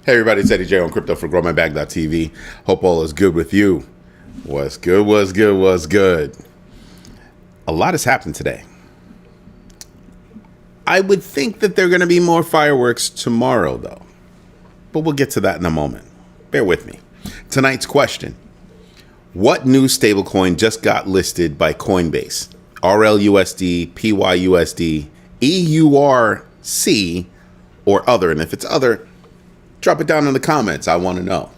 Hey everybody, it's Eddie J on Crypto for GrowMyBag.tv. Hope all is good with you. What's good, what's good, what's good? A lot has happened today. I would think that there are going to be more fireworks tomorrow though. But we'll get to that in a moment. Bear with me. Tonight's question. What new stablecoin just got listed by Coinbase? RLUSD, PYUSD, EURC, or other? And if it's other, drop it down in the comments. I want to know.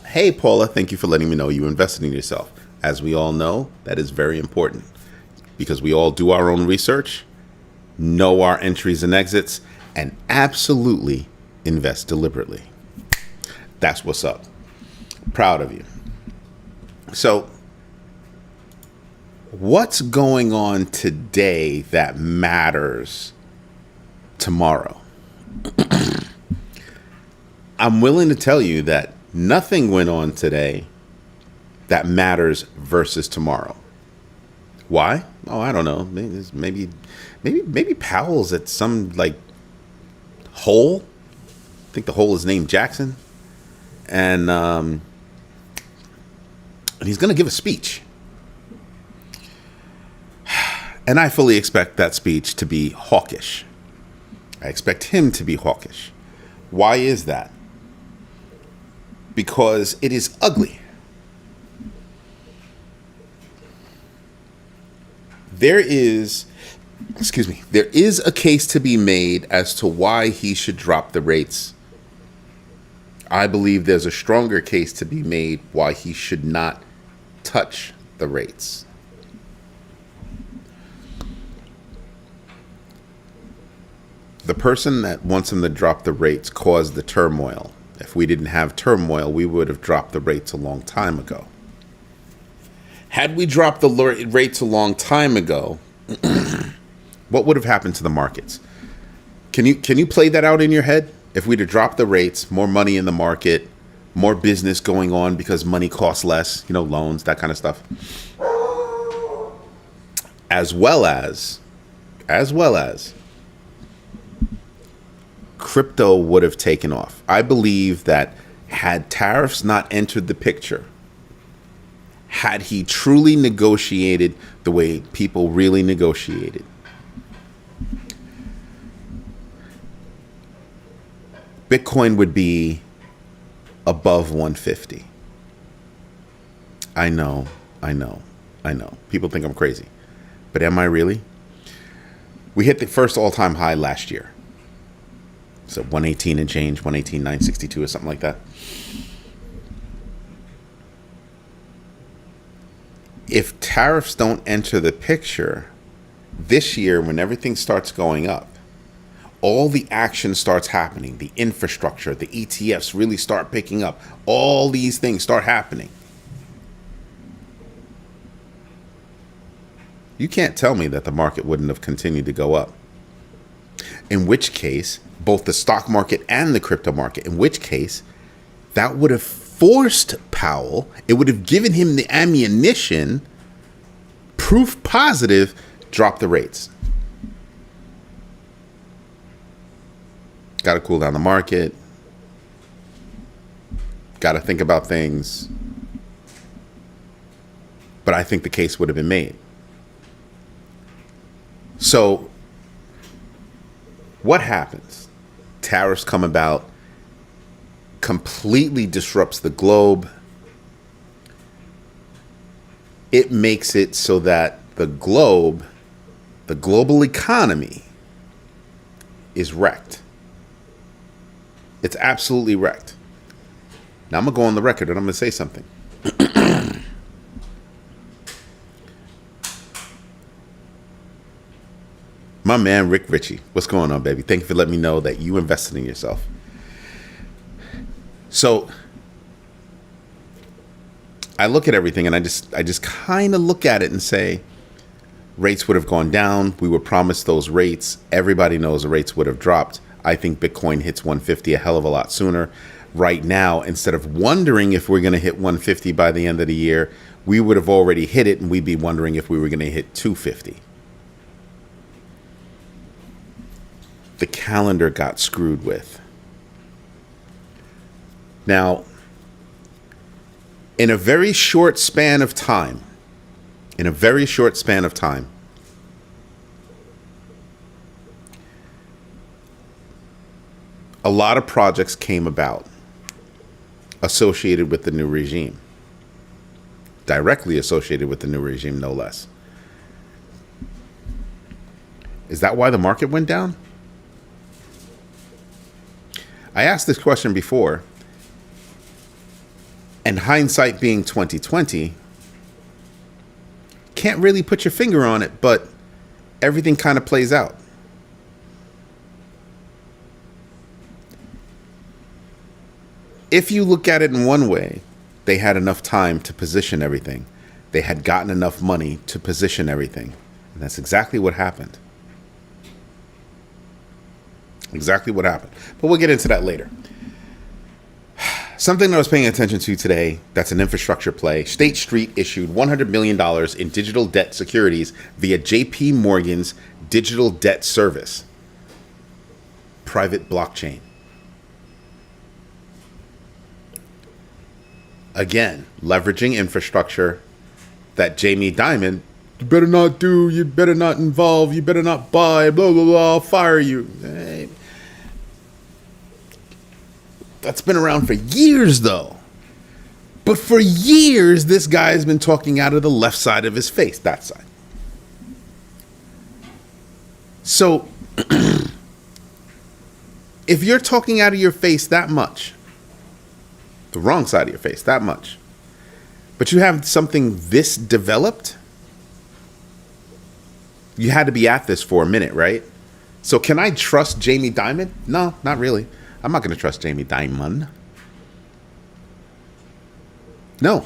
Hey, Paula, thank you for letting me know you invested in yourself. As we all know, that is very important because we all do our own research, know our entries and exits, and absolutely invest deliberately. That's what's up. Proud of you. So, what's going on today that matters tomorrow? I'm willing to tell you that nothing went on today that matters versus tomorrow. Why? Oh, I don't know. Maybe Powell's at some like hole. I think the hole is named Jackson, and he's going to give a speech. And I fully expect that speech to be hawkish. I expect him to be hawkish. Why is that? Because it is ugly. There is a case to be made as to why he should drop the rates. I believe there's a stronger case to be made why he should not touch the rates. The person that wants him to drop the rates caused the turmoil. If we didn't have turmoil, we would have dropped the rates a long time ago. Had we dropped the rates a long time ago, what would have happened to the markets? Can you play that out in your head? If we'd have dropped the rates, more money in the market, more business going on because money costs less, loans, that kind of stuff. As well as crypto would have taken off. I believe that had tariffs not entered the picture, had he truly negotiated the way people really negotiated, Bitcoin would be above 150. I know. People think I'm crazy. But am I really? We hit the first all-time high last year. So 118 and change, 118,962 or something like that. If tariffs don't enter the picture, this year when everything starts going up, all the action starts happening. The infrastructure, the ETFs really start picking up. All these things start happening. You can't tell me that the market wouldn't have continued to go up. In which case, both the stock market and the crypto market, in which case, that would have forced Powell, it would have given him the ammunition, proof positive, drop the rates. Got to cool down the market. Got to think about things. But I think the case would have been made. So, what happens? Tariffs come about, completely disrupts the globe. It makes it so that the global economy is wrecked. It's absolutely wrecked. Now I'm going to go on the record and I'm going to say something. My man, Rick Ritchie. What's going on, baby? Thank you for letting me know that you invested in yourself. So I look at everything and I just kind of look at it and say, rates would have gone down. We were promised those rates. Everybody knows the rates would have dropped. I think Bitcoin hits 150 a hell of a lot sooner. Right now, instead of wondering if we're going to hit 150 by the end of the year, we would have already hit it and we'd be wondering if we were going to hit 250. The calendar got screwed with. Now, in a very short span of time, a lot of projects came about associated with the new regime. Directly associated with the new regime, no less. Is that why the market went down? I asked this question before, and hindsight being 2020, can't really put your finger on it, but everything kind of plays out. If you look at it in one way, they had enough time to position everything. They had gotten enough money to position everything. And that's exactly what happened. Exactly what happened. But we'll get into that later. Something that I was paying attention to today, that's an infrastructure play. State Street issued $100 million in digital debt securities via JP Morgan's digital debt service. Private blockchain. Again, leveraging infrastructure that Jamie Dimon, you better not do, you better not involve, you better not buy, blah, blah, blah, I'll fire you. Hey. That's been around for years, though. But for years, this guy has been talking out of the left side of his face, that side. So, if you're talking out of your face that much, the wrong side of your face that much, but you have something this developed, you had to be at this for a minute, right? So can I trust Jamie Dimon? No, not really. I'm not going to trust Jamie Dimon. No.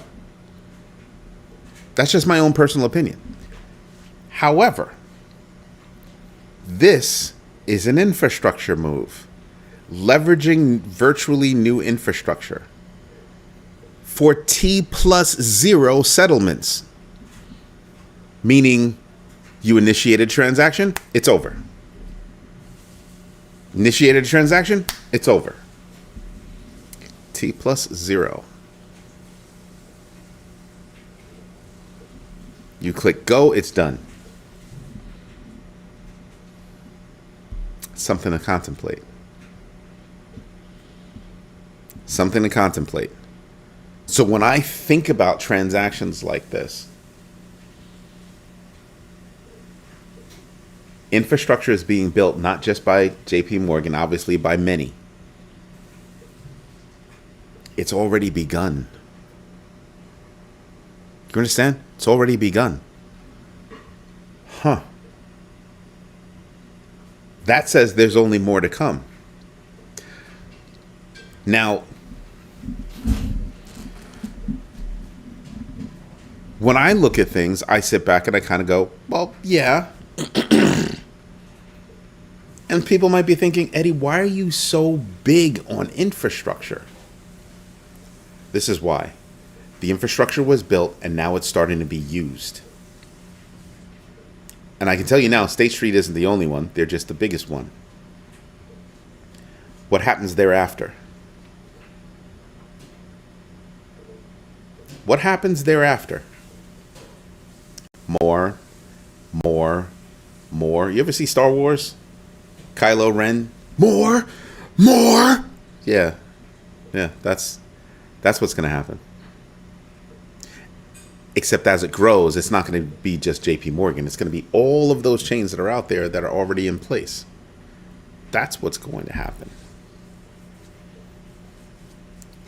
That's just my own personal opinion. However, this is an infrastructure move, leveraging virtually new infrastructure for T+0 settlements. Meaning you initiated a transaction, it's over. Initiated a transaction, it's over. T+0. You click go, it's done. Something to contemplate. Something to contemplate. So when I think about transactions like this, infrastructure is being built not just by JP Morgan, obviously by many. It's already begun. You understand? It's already begun. Huh. That says there's only more to come. Now, when I look at things, I sit back and I kind of go, well, yeah. And people might be thinking, Eddie, why are you so big on infrastructure? This is why. The infrastructure was built and now it's starting to be used. And I can tell you now, State Street isn't the only one. They're just the biggest one. What happens thereafter? What happens thereafter? More. You ever see Star Wars? Kylo Ren? More. Yeah, that's what's going to happen. Except as it grows, it's not going to be just JP Morgan. It's going to be all of those chains that are out there that are already in place. That's what's going to happen.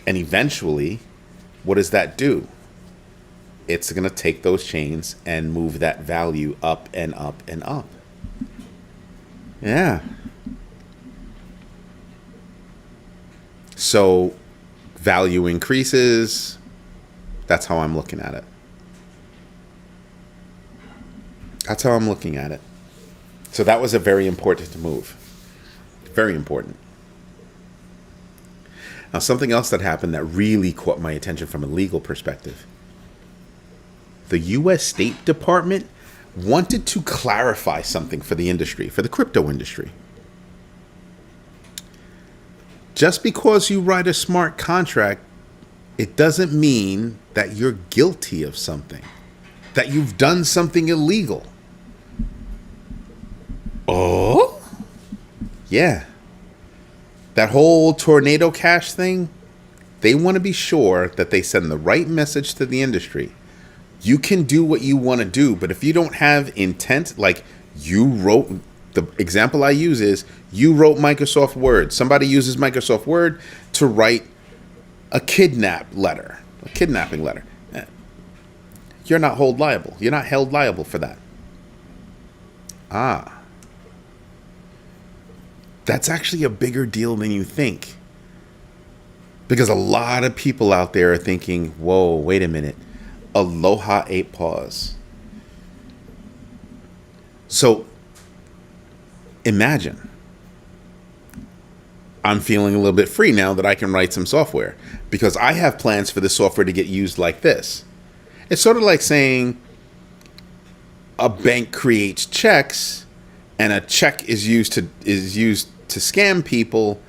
And eventually, what does that do? It's going to take those chains and move that value up and up and up. Yeah. So value increases. That's how I'm looking at it. That's how I'm looking at it. So that was a very important move. Very important. Now, something else that happened that really caught my attention from a legal perspective. The U.S. State Department wanted to clarify something for the industry, for the crypto industry. Just because you write a smart contract, it doesn't mean that you're guilty of something, that you've done something illegal. Oh? Yeah. That whole tornado cash thing, they want to be sure that they send the right message to the industry. You can do what you want to do, but if you don't have intent, like you wrote, the example I use is you wrote Microsoft Word. Somebody uses Microsoft Word to write a kidnapping letter. You're not held liable. You're not held liable for that. That's actually a bigger deal than you think. Because a lot of people out there are thinking, whoa, wait a minute. Aloha 8 pause. So imagine I'm feeling a little bit free now that I can write some software because I have plans for this software to get used like this. It's sort of like saying a bank creates checks and a check is used to scam people,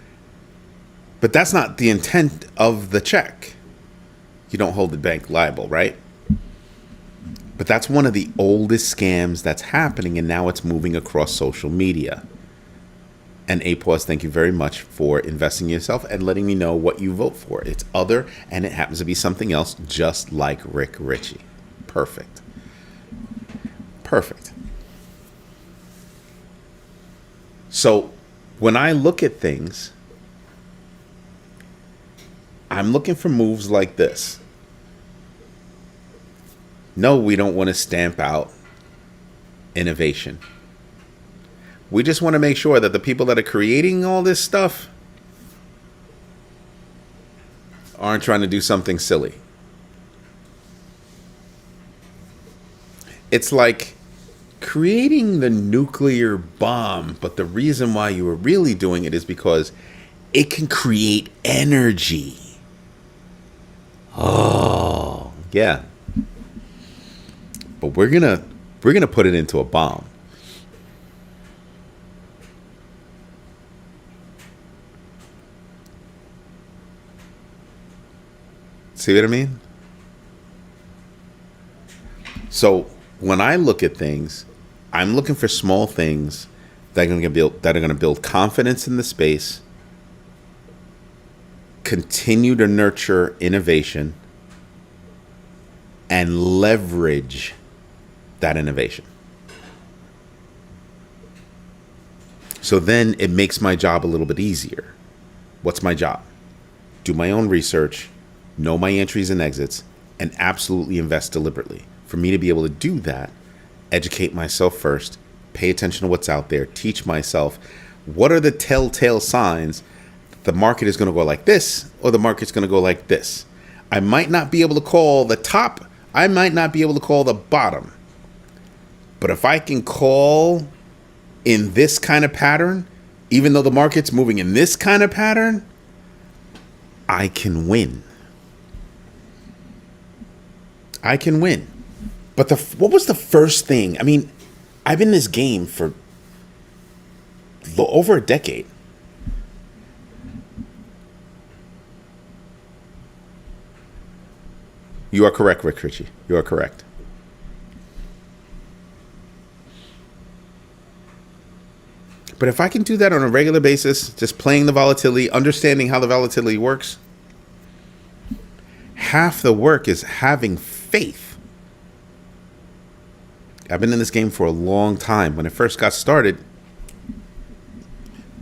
but that's not the intent of the check. You don't hold the bank liable, right? But that's one of the oldest scams that's happening, and now it's moving across social media. And APAWS, thank you very much for investing in yourself and letting me know what you vote for. It's other, and it happens to be something else, just like Rick Ritchie. Perfect. So when I look at things, I'm looking for moves like this. No, we don't want to stamp out innovation. We just want to make sure that the people that are creating all this stuff aren't trying to do something silly. It's like creating the nuclear bomb, but the reason why you were really doing it is because it can create energy. Oh, yeah. But we're gonna put it into a bomb. See what I mean? So when I look at things, I'm looking for small things that are going to build confidence in the space, continue to nurture innovation, and leverage that innovation. So then it makes my job a little bit easier. What's my job? Do my own research, know my entries and exits, and absolutely invest deliberately. For me to be able to do that, educate myself first, pay attention to what's out there, teach myself what are the telltale signs that the market is going to go like this or the market's going to go like this. I might not be able to call the top, I might not be able to call the bottom. But if I can call in this kind of pattern, even though the market's moving in this kind of pattern, I can win. I can win. But what was the first thing? I mean, I've been in this game for over a decade. You are correct, Rick Ritchie. You are correct. But if I can do that on a regular basis, just playing the volatility, understanding how the volatility works, half the work is having faith. I've been in this game for a long time. When it first got started,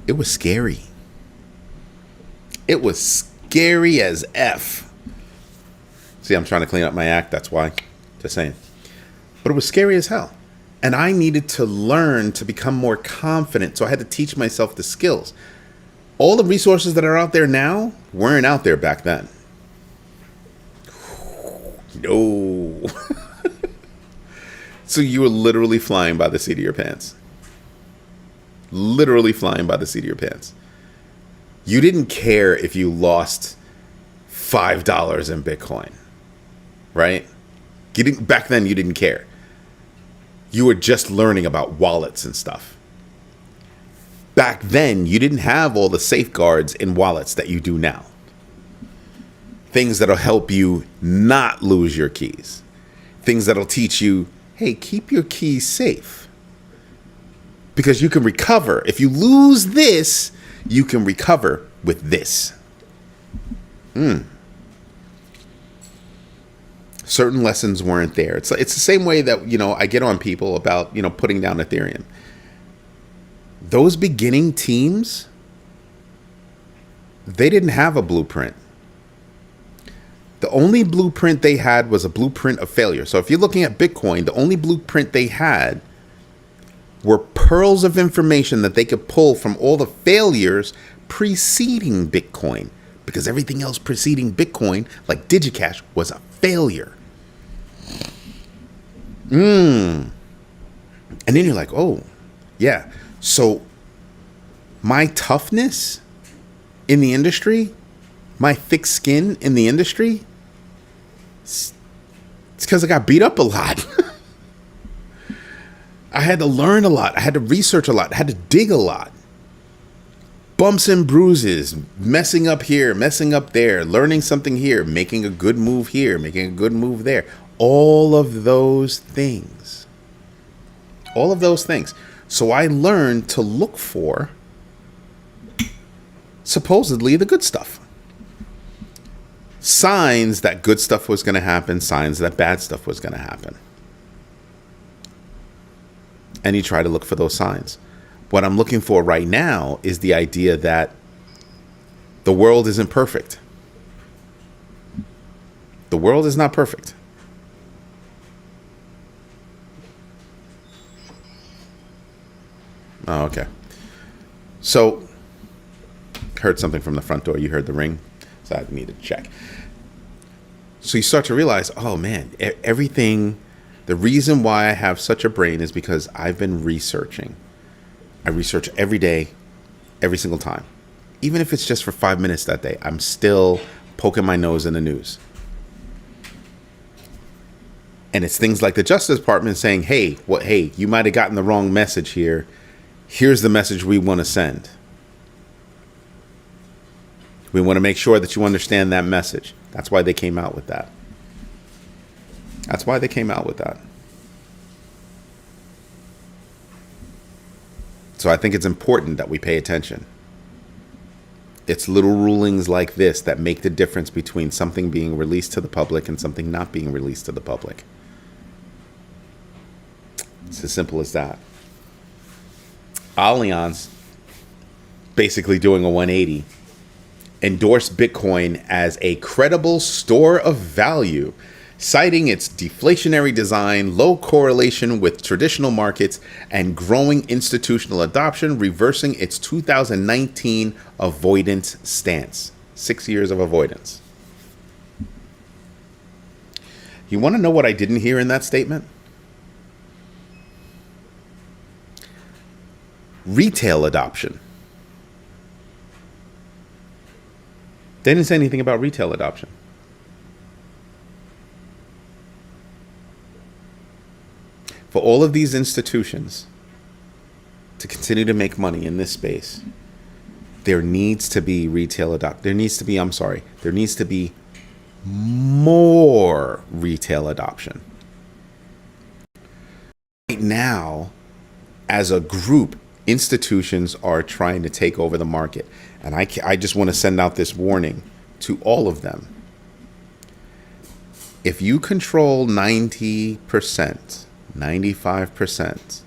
it was scary. It was scary as F. See, I'm trying to clean up my act. That's why. Just saying. But it was scary as hell. And I needed to learn to become more confident. So I had to teach myself the skills. All the resources that are out there now weren't out there back then. No. So you were literally flying by the seat of your pants. Literally flying by the seat of your pants. You didn't care if you lost $5 in Bitcoin, right? Back then, you didn't care. You were just learning about wallets and stuff. Back then, you didn't have all the safeguards in wallets that you do now. Things that'll help you not lose your keys. Things that'll teach you, hey, keep your keys safe. Because you can recover. If you lose this, you can recover with this. Certain lessons weren't there. It's the same way that, I get on people about, putting down Ethereum. Those beginning teams, they didn't have a blueprint. The only blueprint they had was a blueprint of failure. So if you're looking at Bitcoin, the only blueprint they had were pearls of information that they could pull from all the failures preceding Bitcoin. Because everything else preceding Bitcoin, like DigiCash, was a failure. And then you're like, oh, yeah. So my toughness in the industry, my thick skin in the industry, it's because I got beat up a lot. I had to learn a lot. I had to research a lot. I had to dig a lot. Bumps and bruises, messing up here, messing up there, learning something here, making a good move here, making a good move there. All of those things. All of those things. So I learned to look for supposedly the good stuff. Signs that good stuff was going to happen, signs that bad stuff was going to happen. And you try to look for those signs. What I'm looking for right now is the idea that the world isn't perfect. The world is not perfect. Oh, okay. So, heard something from the front door. You heard the ring. So I need to check. So you start to realize, oh man, everything, the reason why I have such a brain is because I've been researching. I research every day, every single time. Even if it's just for 5 minutes that day, I'm still poking my nose in the news. And it's things like the Justice Department saying, hey, you might have gotten the wrong message here. Here's the message we want to send. We want to make sure that you understand that message. That's why they came out with that. That's why they came out with that. So I think it's important that we pay attention. It's little rulings like this that make the difference between something being released to the public and something not being released to the public. It's as simple as that. Allianz, basically doing a 180, endorsed Bitcoin as a credible store of value, citing its deflationary design, low correlation with traditional markets, and growing institutional adoption, reversing its 2019 avoidance stance. 6 years of avoidance. You want to know what I didn't hear in that statement? Retail adoption. They didn't say anything about retail adoption. For all of these institutions to continue to make money in this space, there needs to be retail adoption. There needs to be more retail adoption. Right now, as a group, institutions are trying to take over the market. And I just want to send out this warning to all of them. If you control 90%, 95%,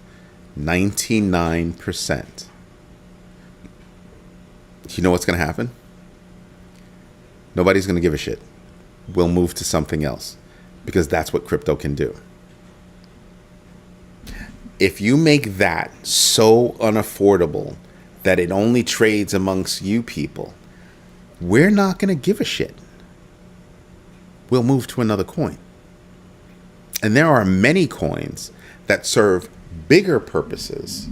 99%, you know what's going to happen? Nobody's going to give a shit. We'll move to something else because that's what crypto can do. If you make that so unaffordable that it only trades amongst you people, we're not going to give a shit. We'll move to another coin. And there are many coins that serve bigger purposes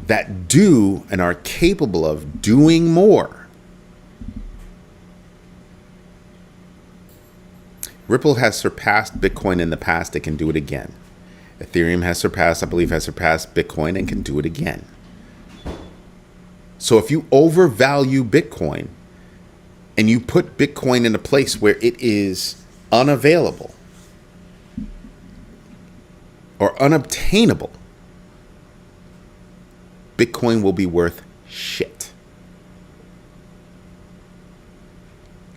that do and are capable of doing more. Ripple has surpassed Bitcoin in the past. It can do it again. Ethereum has surpassed Bitcoin and can do it again. So if you overvalue Bitcoin and you put Bitcoin in a place where it is unavailable or unobtainable, Bitcoin will be worth shit.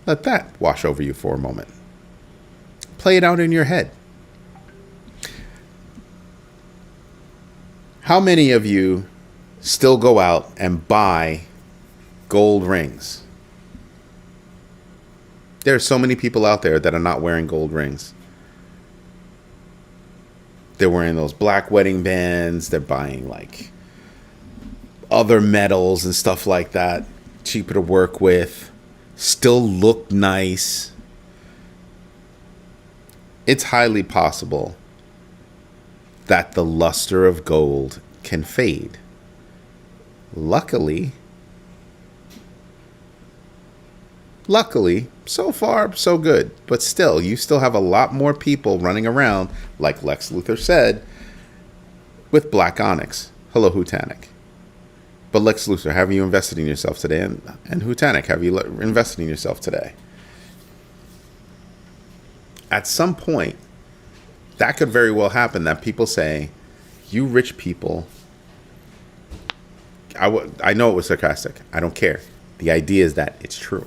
Let that wash over you for a moment. Play it out in your head. How many of you still go out and buy gold rings? There are so many people out there that are not wearing gold rings. They're wearing those black wedding bands. They're buying like other metals and stuff like that. Cheaper to work with. Still look nice. It's highly possible that the luster of gold can fade. Luckily, so far, so good. But still, you still have a lot more people running around, like Lex Luthor said, with black onyx. Hello, Hutanic. But Lex Luthor, have you invested in yourself today? And Hutanic, have you invested in yourself today? At some point, that could very well happen, that people say, you rich people, I know it was sarcastic. I don't care. The idea is that it's true.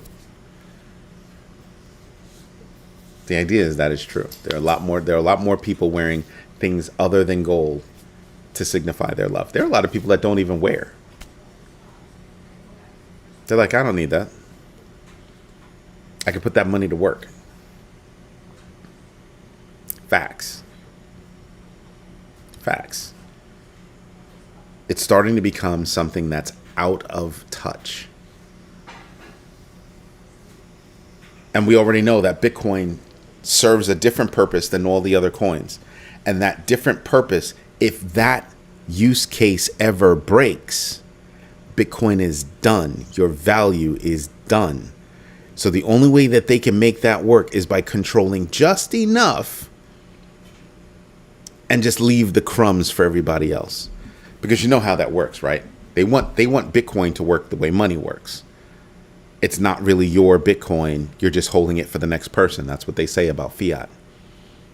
The idea is that it's true. There are a lot more people wearing things other than gold to signify their love. There are a lot of people that don't even wear. They're like, I don't need that. I could put that money to work. Facts. It's starting to become something that's out of touch. And we already know that Bitcoin serves a different purpose than all the other coins. And that different purpose, if that use case ever breaks, Bitcoin is done. Your value is done. So the only way that they can make that work is by controlling just enough and just leave the crumbs for everybody else. Because you know how that works, right? They want Bitcoin to work the way money works. It's not really your Bitcoin. You're just holding it for the next person. That's what they say about fiat.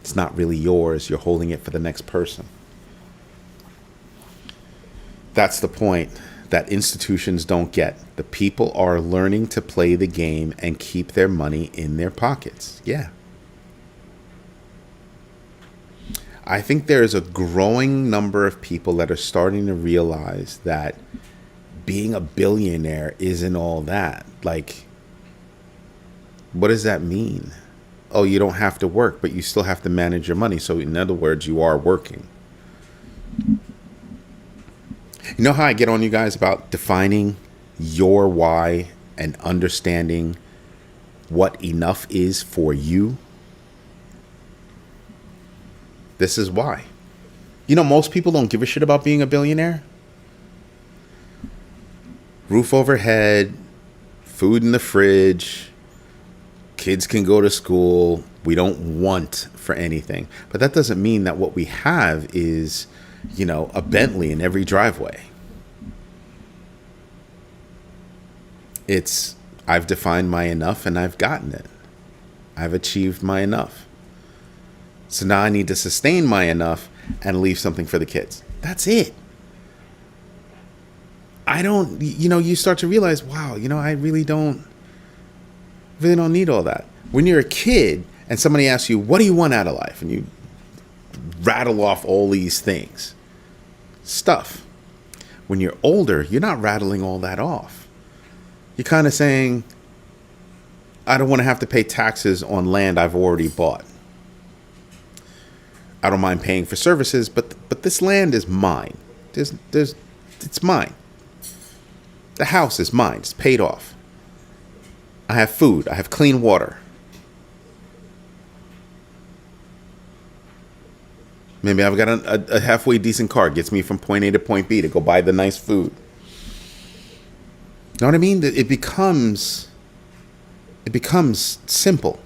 It's not really yours. You're holding it for the next person. That's the point that institutions don't get. The people are learning to play the game and keep their money in their pockets. Yeah. I think there's a growing number of people that are starting to realize that being a billionaire isn't all that. Like, what does that mean? Oh, you don't have to work, but you still have to manage your money. So in other words, you are working. You know how I get on you guys about defining your why and understanding what enough is for you? This is why. You know, most people don't give a shit about being a billionaire. Roof overhead, food in the fridge, kids can go to school. We don't want for anything. But that doesn't mean that what we have is, you know, a Bentley in every driveway. It's, I've defined my enough and I've gotten it. I've achieved my enough. So now I need to sustain my enough and leave something for the kids. That's it. I don't, you know, you start to realize, wow, you know, I really don't need all that. When you're a kid and somebody asks you, what do you want out of life? And you rattle off all these things, stuff. When you're older, you're not rattling all that off. You're kind of saying, I don't want to have to pay taxes on land I've already bought. I don't mind paying for services, but this land is mine. It's mine. The house is mine. It's paid off. I have food. I have clean water. Maybe I've got a halfway decent car. Gets me from point A to point B to go buy the nice food. You know what I mean? It becomes simple.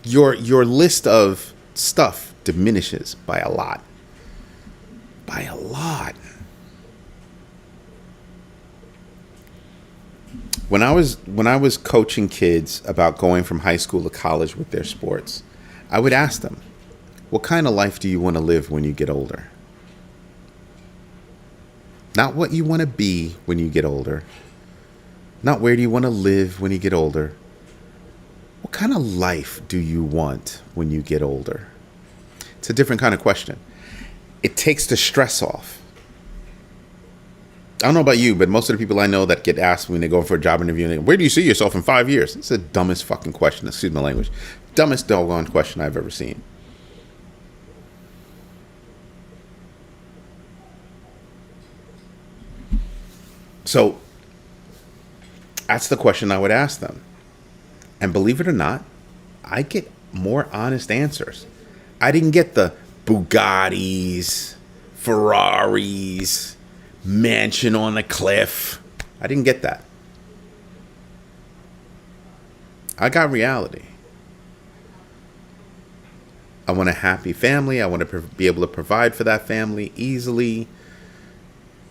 Your list of stuff diminishes by a lot. By a lot. When I was coaching kids about going from high school to college with their sports, I would ask them, what kind of life do you want to live when you get older? Not what you want to be when you get older. Not where do you want to live when you get older. What kind of life do you want when you get older? It's a different kind of question. It takes the stress off. I don't know about you, but most of the people I know that get asked when they go for a job interview, and they go, where do you see yourself in 5 years? It's the dumbest fucking question. Excuse my language. Dumbest doggone question I've ever seen. So that's the question I would ask them. And believe it or not, I get more honest answers. I didn't get the Bugattis, Ferraris, mansion on a cliff. I didn't get that. I got reality. I want a happy family. I want to be able to provide for that family easily.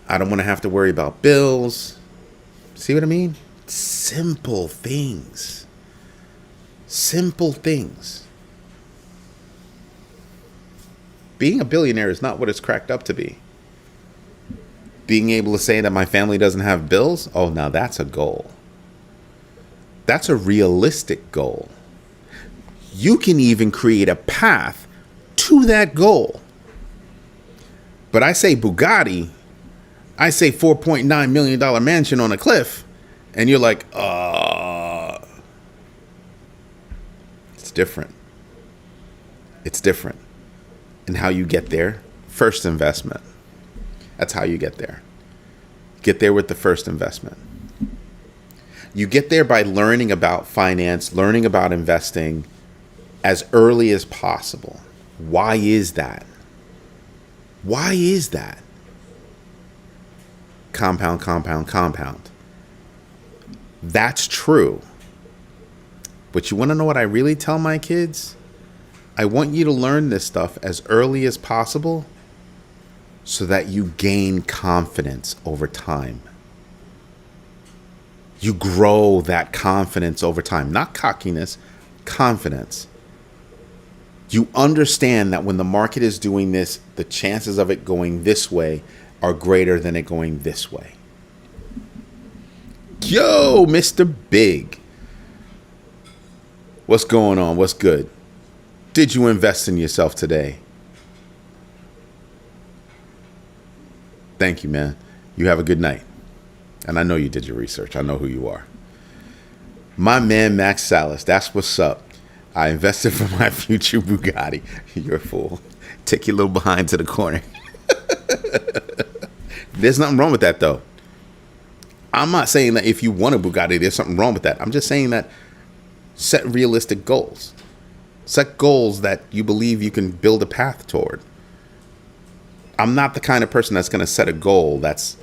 I don't want to have to worry about bills. See what I mean? Simple things. Simple things. Being a billionaire is not what it's cracked up to be. Being able to say that my family doesn't have bills, oh, now that's a goal. That's a realistic goal. You can even create a path to that goal. But I say Bugatti, I say $4.9 million mansion on a cliff, and you're like, it's different. It's different. And how you get there, first investment. That's how you get there. Get there with the first investment. You get there by learning about finance, learning about investing as early as possible. Why is that? Why is that? Compound, compound, compound. That's true. But you want to know what I really tell my kids? I want you to learn this stuff as early as possible so that you gain confidence over time. You grow that confidence over time. Not cockiness, confidence. You understand that when the market is doing this, the chances of it going this way are greater than it going this way. Yo, Mr. Big. What's going on? What's good? Did you invest in yourself today? Thank you, man. You have a good night. And I know you did your research. I know who you are. My man, Max Salas. That's what's up. I invested for my future Bugatti. You're a fool. Take your little behind to the corner. There's nothing wrong with that, though. I'm not saying that if you want a Bugatti, there's something wrong with that. I'm just saying that set realistic goals. Set goals that you believe you can build a path toward. I'm not the kind of person that's going to set a goal that's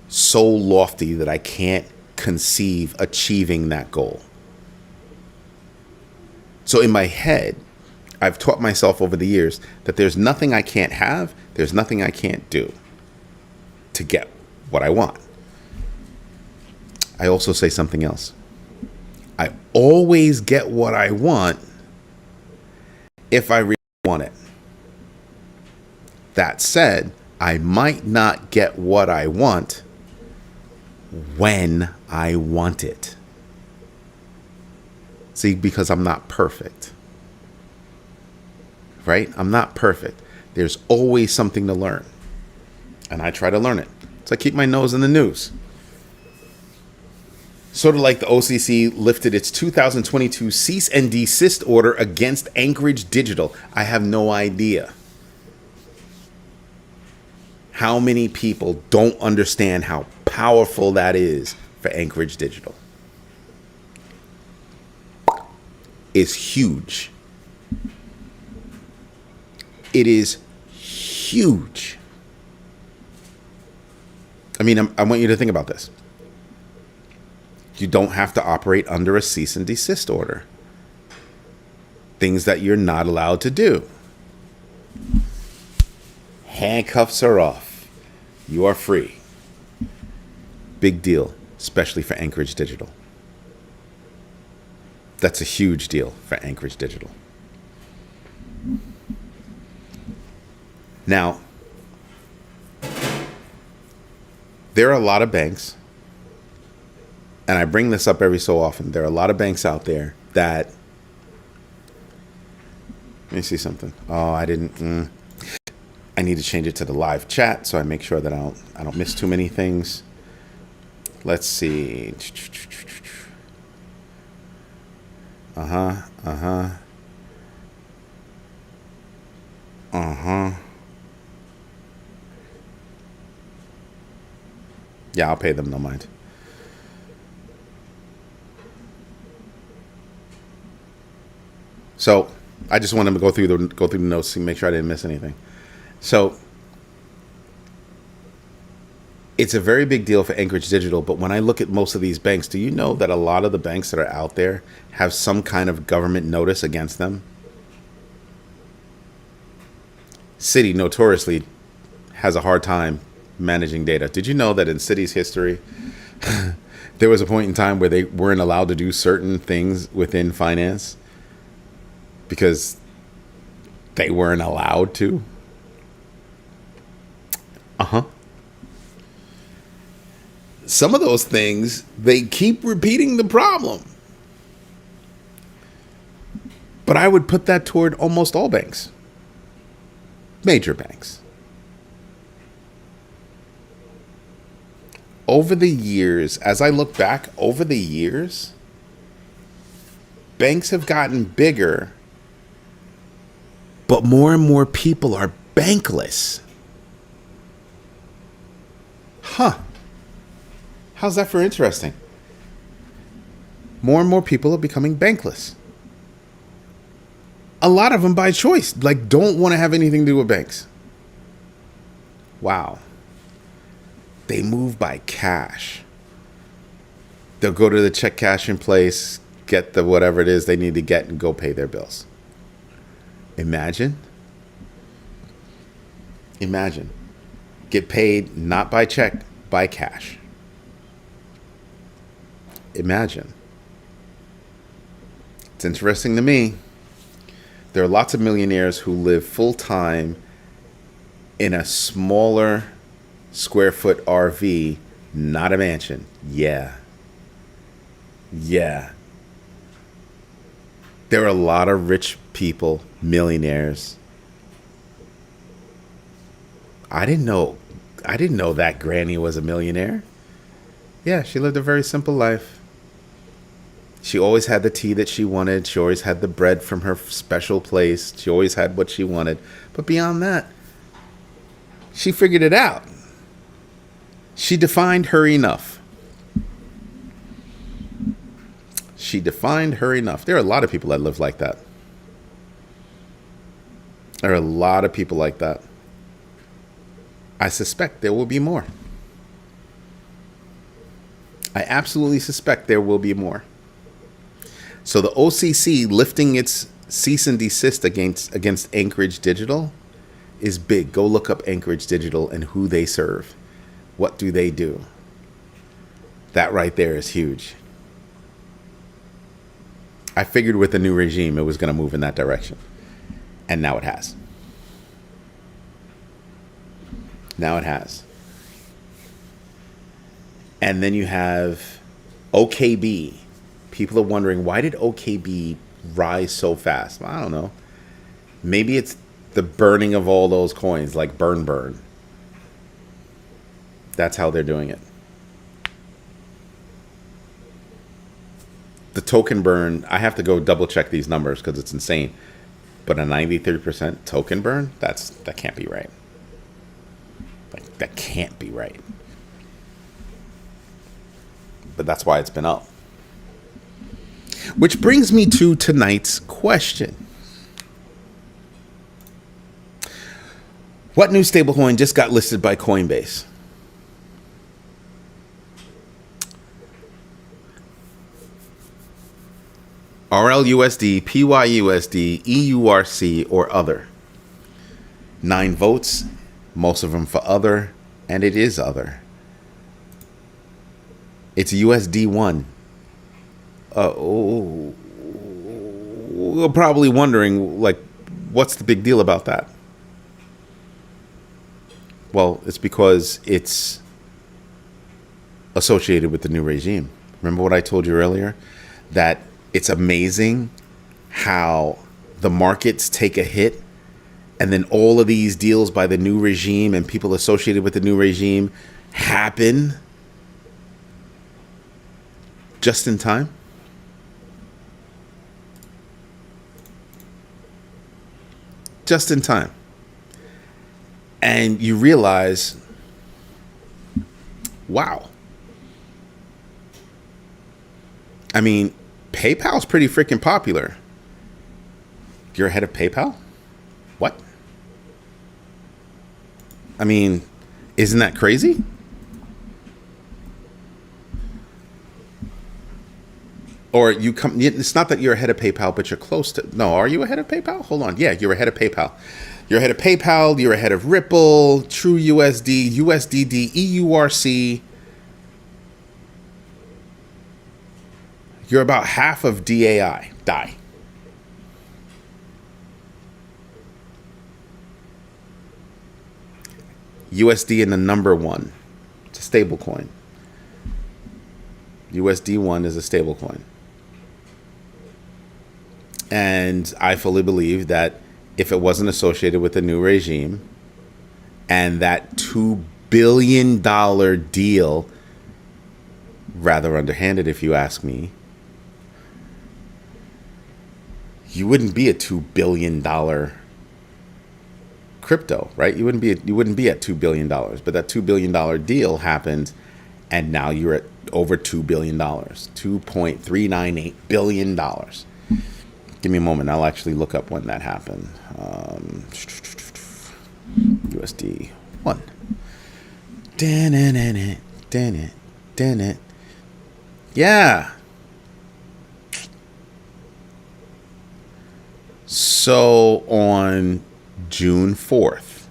so lofty that I can't conceive achieving that goal. So in my head, I've taught myself over the years that there's nothing I can't have, there's nothing I can't do to get what I want. I also say something else. I always get what I want if I really want it. That said, I might not get what I want when I want it. See, because I'm not perfect. Right? I'm not perfect. There's always something to learn. And I try to learn it. So I keep my nose in the news. Sort of like the OCC lifted its 2022 cease and desist order against Anchorage Digital. I have no idea how many people don't understand how powerful that is for Anchorage Digital. It's huge. It is huge. I mean, I want you to think about this. You don't have to operate under a cease and desist order. Things that you're not allowed to do. Handcuffs are off. You are free. Big deal, especially for Anchorage Digital. That's a huge deal for Anchorage Digital. Now, there are a lot of banks, and I bring this up every so often. There are a lot of banks out there that, let me see something. Oh, I didn't. I need to change it to the live chat so I make sure that I don't miss too many things. Let's see. Yeah, I'll pay them no mind. So I just wanted to go through the notes and make sure I didn't miss anything. So it's a very big deal for Anchorage Digital, but when I look at most of these banks, do you know that a lot of the banks that are out there have some kind of government notice against them? Citi notoriously has a hard time managing data. Did you know that in Citi's history, there was a point in time where they weren't allowed to do certain things within finance because they weren't allowed to? Some of those things, they keep repeating the problem. But I would put that toward almost all banks. Major banks. Over the years, as I look back over the years, banks have gotten bigger, but more and more people are bankless. How's that for interesting? More and more people are becoming bankless. A lot of them by choice, like don't want to have anything to do with banks. Wow. They move by cash. They'll go to the check cashing place, get the whatever it is they need to get, and go pay their bills. Imagine. Get paid not by check, by cash. Imagine. It's interesting to me. There are lots of millionaires who live full time in a smaller square foot RV, not a mansion. Yeah. There are a lot of rich people, millionaires. I didn't know that Granny was a millionaire. Yeah, she lived a very simple life. She always had the tea that she wanted. She always had the bread from her special place. She always had what she wanted. But beyond that, she figured it out. She defined her enough. There are a lot of people that live like that. I suspect there will be more. I absolutely suspect there will be more. So the OCC lifting its cease and desist against Anchorage Digital is big. Go look up Anchorage Digital and who they serve. What do they do? That right there is huge. I figured with the new regime it was going to move in that direction. And now it has. And then you have OKB. People are wondering, why did OKB rise so fast? I don't know. Maybe it's the burning of all those coins, like burn. That's how they're doing it. The token burn, I have to go double check these numbers because it's insane. But a 93% token burn, that can't be right. That can't be right. But that's why it's been up. Which brings me to tonight's question. What new stablecoin just got listed by Coinbase? RLUSD, PYUSD, EURC, or other. 9 votes, most of them for other, and it is other. It's USD1. We're probably wondering, like, what's the big deal about that? Well, it's because it's associated with the new regime. Remember what I told you earlier? That it's amazing how the markets take a hit and then all of these deals by the new regime and people associated with the new regime happen just in time. Just in time. And you realize, wow. I mean, PayPal's pretty freaking popular. You're ahead of PayPal? What? I mean, isn't that crazy? Or you come, it's not that you're ahead of PayPal, but you're close to, no, are you ahead of PayPal? Hold on. Yeah, you're ahead of PayPal. You're ahead of PayPal, you're ahead of Ripple, True USD, USDD, EURC. You're about half of DAI. USD in the number one. It's a stable coin. USD1 is a stable coin. And I fully believe that if it wasn't associated with the new regime and that $2 billion deal, rather underhanded if you ask me, you wouldn't be a $2 billion crypto, right? You wouldn't be at $2 billion, but that $2 billion deal happened and now you're at over $2 billion, $2.398 billion. Give me a moment. I'll actually look up when that happened. USD 1. Yeah. So on June 4th,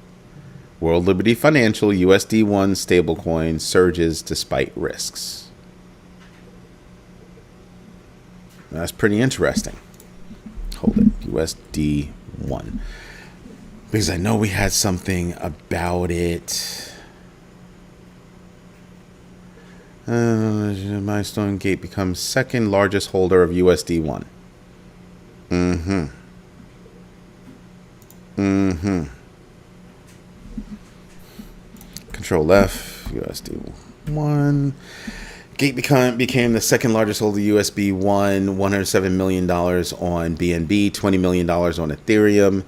World Liberty Financial USD1 stablecoin surges despite risks. That's pretty interesting. Hold it. USD1. Because I know we had something about it. Milestone Gate becomes second largest holder of USD1. Control F, USD1. Gate became the second largest holder of USB1, $107 million on BNB, $20 million on Ethereum.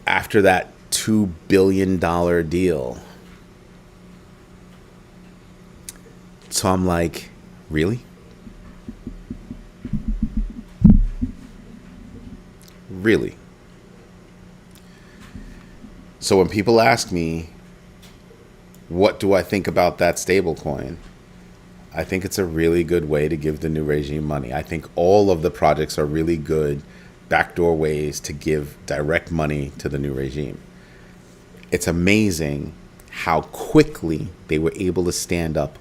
After that $2 billion deal. So I'm like, really? Really? So when people ask me, what do I think about that stablecoin? I think it's a really good way to give the new regime money. I think all of the projects are really good backdoor ways to give direct money to the new regime. It's amazing how quickly they were able to stand up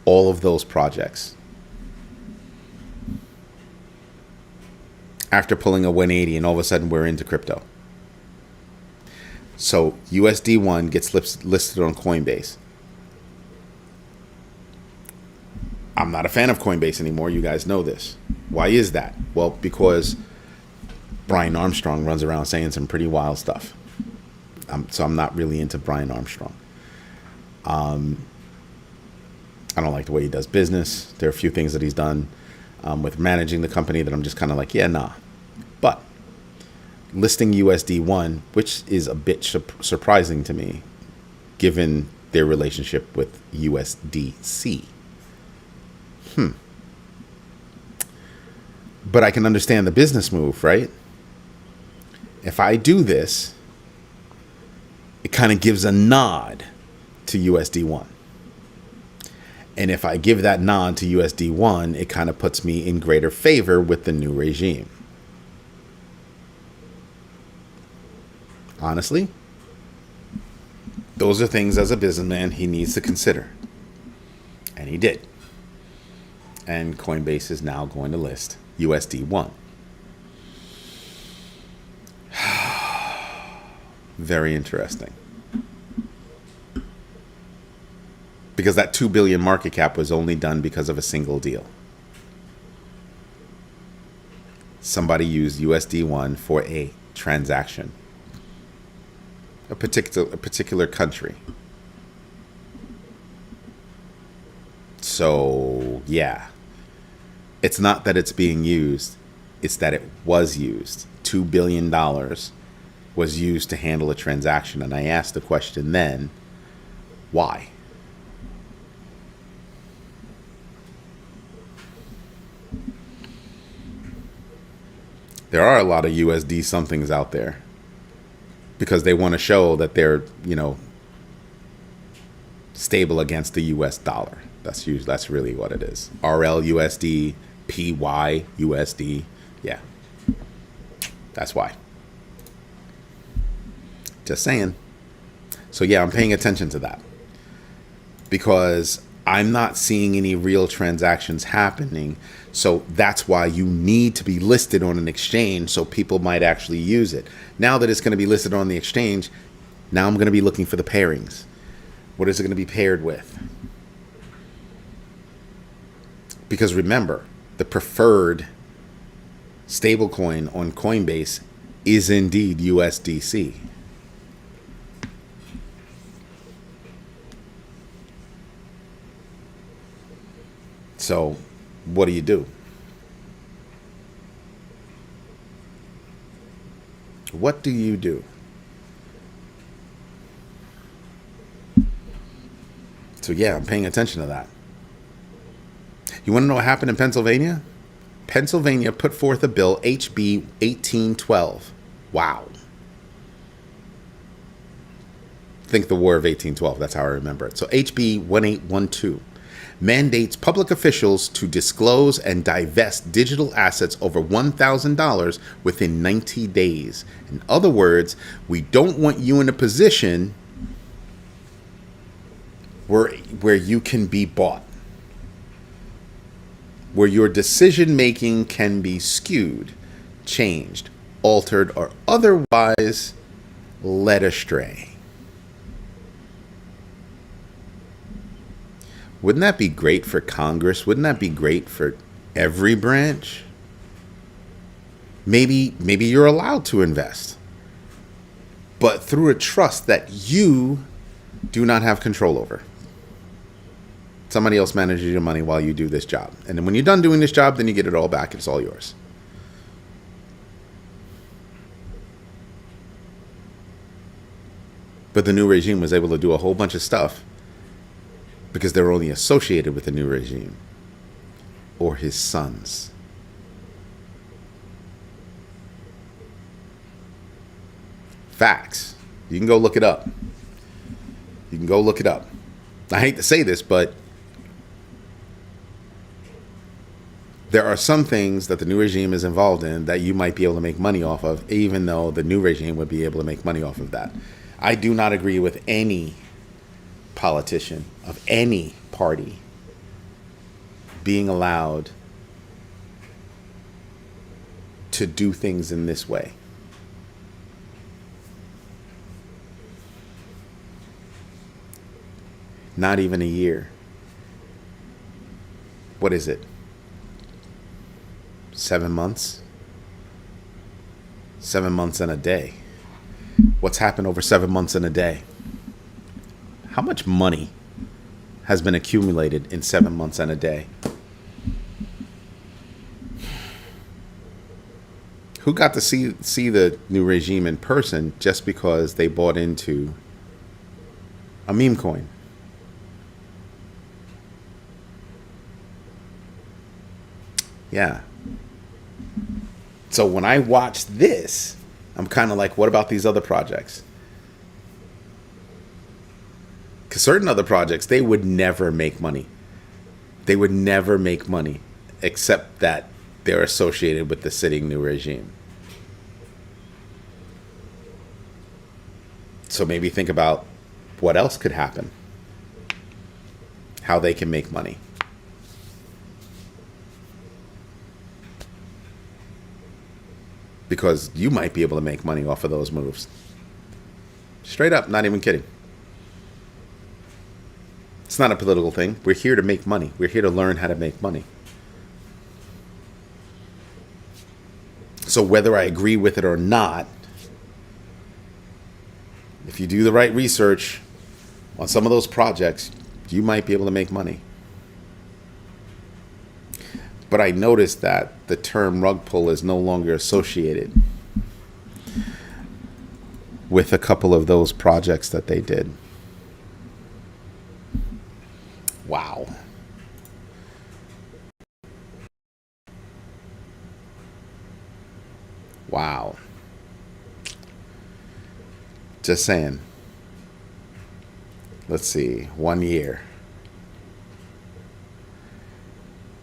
all of those projects. After pulling a 180 and all of a sudden we're into crypto. So USD1 gets listed on Coinbase. I'm not a fan of Coinbase anymore. You guys know this. Why is that? Well, because Brian Armstrong runs around saying some pretty wild stuff. So I'm not really into Brian Armstrong. I don't like the way he does business. There are a few things that he's done with managing the company that I'm just kind of like, yeah, nah. But listing USD1, which is a bit surprising to me, given their relationship with USDC. But I can understand the business move, right? If I do this, it kind of gives a nod to USD1. And if I give that nod to USD1, it kind of puts me in greater favor with the new regime. Honestly, Those are things as a businessman he needs to consider. And he did. And Coinbase is now going to list USD1. Very interesting. Because that 2 billion market cap was only done because of a single deal. Somebody used USD1 for a transaction. A particular country. So, yeah. It's not that it's being used, it's that it was used. $2 billion was used to handle a transaction. And I asked the question then, why? There are a lot of USD somethings out there because they want to show that they're, stable against the US dollar. That's really what it is. RLUSD, PYUSD. Yeah. That's why. Just saying. So yeah, I'm paying attention to that because I'm not seeing any real transactions happening. So that's why you need to be listed on an exchange so people might actually use it. Now that it's going to be listed on the exchange, now I'm going to be looking for the pairings. What is it going to be paired with? Because remember, the preferred stablecoin on Coinbase is indeed USDC. So, what do you do? What do you do? So yeah, I'm paying attention to that. You want to know what happened in Pennsylvania? Pennsylvania put forth a bill, HB 1812. Wow. Think the War of 1812. That's how I remember it. So HB 1812 mandates public officials to disclose and divest digital assets over $1,000 within 90 days. In other words, we don't want you in a position where you can be bought, where your decision making can be skewed, changed, altered, or otherwise led astray. Wouldn't that be great for Congress? Wouldn't that be great for every branch? Maybe you're allowed to invest, but through a trust that you do not have control over. Somebody else manages your money while you do this job. And then when you're done doing this job, then you get it all back. It's all yours. But the new regime was able to do a whole bunch of stuff because they're only associated with the new regime or his sons. Facts. You can go look it up. You can go look it up. I hate to say this, but there are some things that the new regime is involved in that you might be able to make money off of, even though the new regime would be able to make money off of that. I do not agree with any politician of any party being allowed to do things in this way. Not even a year. What is it? 7 months? 7 months and a day. What's happened over 7 months and a day? How much money has been accumulated in 7 months and a day? Who got to see the new regime in person just because they bought into a meme coin? Yeah. So when I watch this, I'm kind of like, what about these other projects? Because certain other projects, they would never make money. They would never make money except that they're associated with the sitting new regime. So maybe think about what else could happen, how they can make money. Because you might be able to make money off of those moves. Straight up, not even kidding. It's not a political thing. We're here to make money. We're here to learn how to make money. So whether I agree with it or not, if you do the right research on some of those projects, you might be able to make money. But I noticed that the term rug pull is no longer associated with a couple of those projects that they did. Wow. Wow. Just saying. Let's see. 1 year.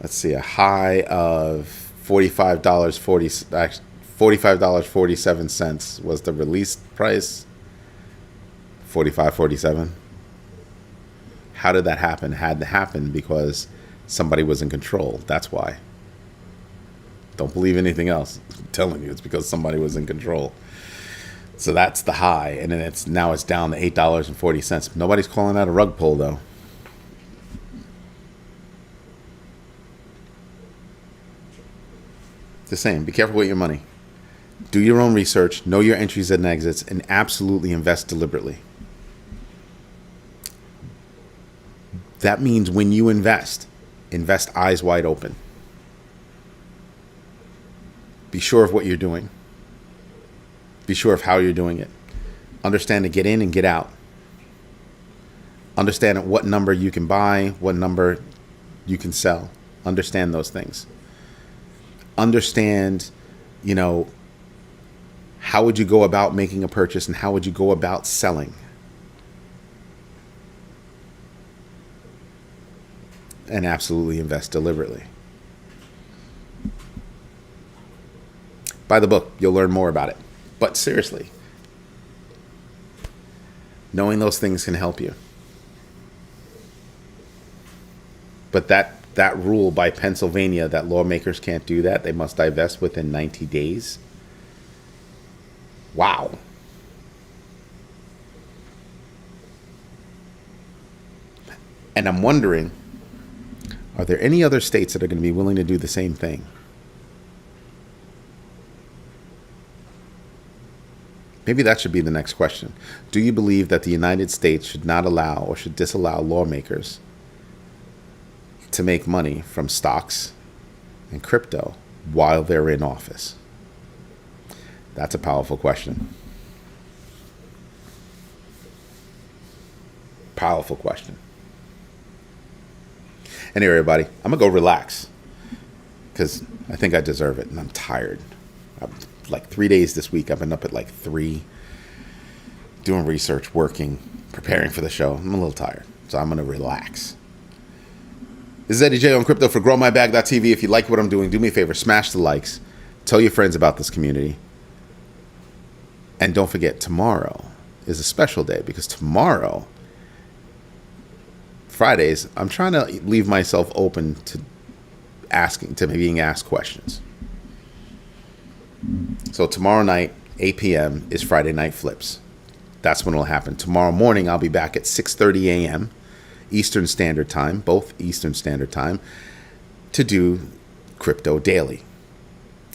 Let's see. A high of $45.47 was the release price. 45.47. How did that happen? Had to happen because somebody was in control. That's why. Don't believe anything else. I'm telling you, it's because somebody was in control. So that's the high, and then now it's down to $8.40. Nobody's calling that a rug pull, though. The same. Be careful with your money. Do your own research, know your entries and exits, and absolutely invest deliberately. That means when you invest eyes wide open. Be sure of what you're doing. Be sure of how you're doing it. Understand to get in and get out. Understand at what number you can buy, what number you can sell. Understand those things. Understand, how would you go about making a purchase and how would you go about selling? And absolutely invest deliberately. Buy the book. You'll learn more about it. But seriously, knowing those things can help you. But that rule by Pennsylvania that lawmakers can't do that, they must divest within 90 days. Wow. And I'm wondering, are there any other states that are going to be willing to do the same thing? Maybe that should be the next question. Do you believe that the United States should not allow or should disallow lawmakers to make money from stocks and crypto while they're in office? That's a powerful question. Powerful question. Anyway, everybody, I'm going to go relax because I think I deserve it and I'm tired. Like 3 days this week, I've been up at like 3, doing research, working, preparing for the show. I'm a little tired, so I'm going to relax. This is Eddie J on crypto for growmybag.tv. If you like what I'm doing, do me a favor, smash the likes. Tell your friends about this community. And don't forget, tomorrow is a special day because tomorrow, Fridays, I'm trying to leave myself open to being asked questions. So tomorrow night, 8 p.m. is Friday Night Flips. That's when it'll happen. Tomorrow morning, I'll be back at 6:30 a.m. Eastern Standard Time, both Eastern Standard Time, to do Crypto Daily.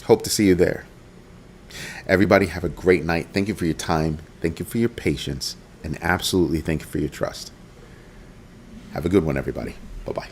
Hope to see you there. Everybody have a great night. Thank you for your time. Thank you for your patience. And absolutely thank you for your trust. Have a good one, everybody. Bye-bye.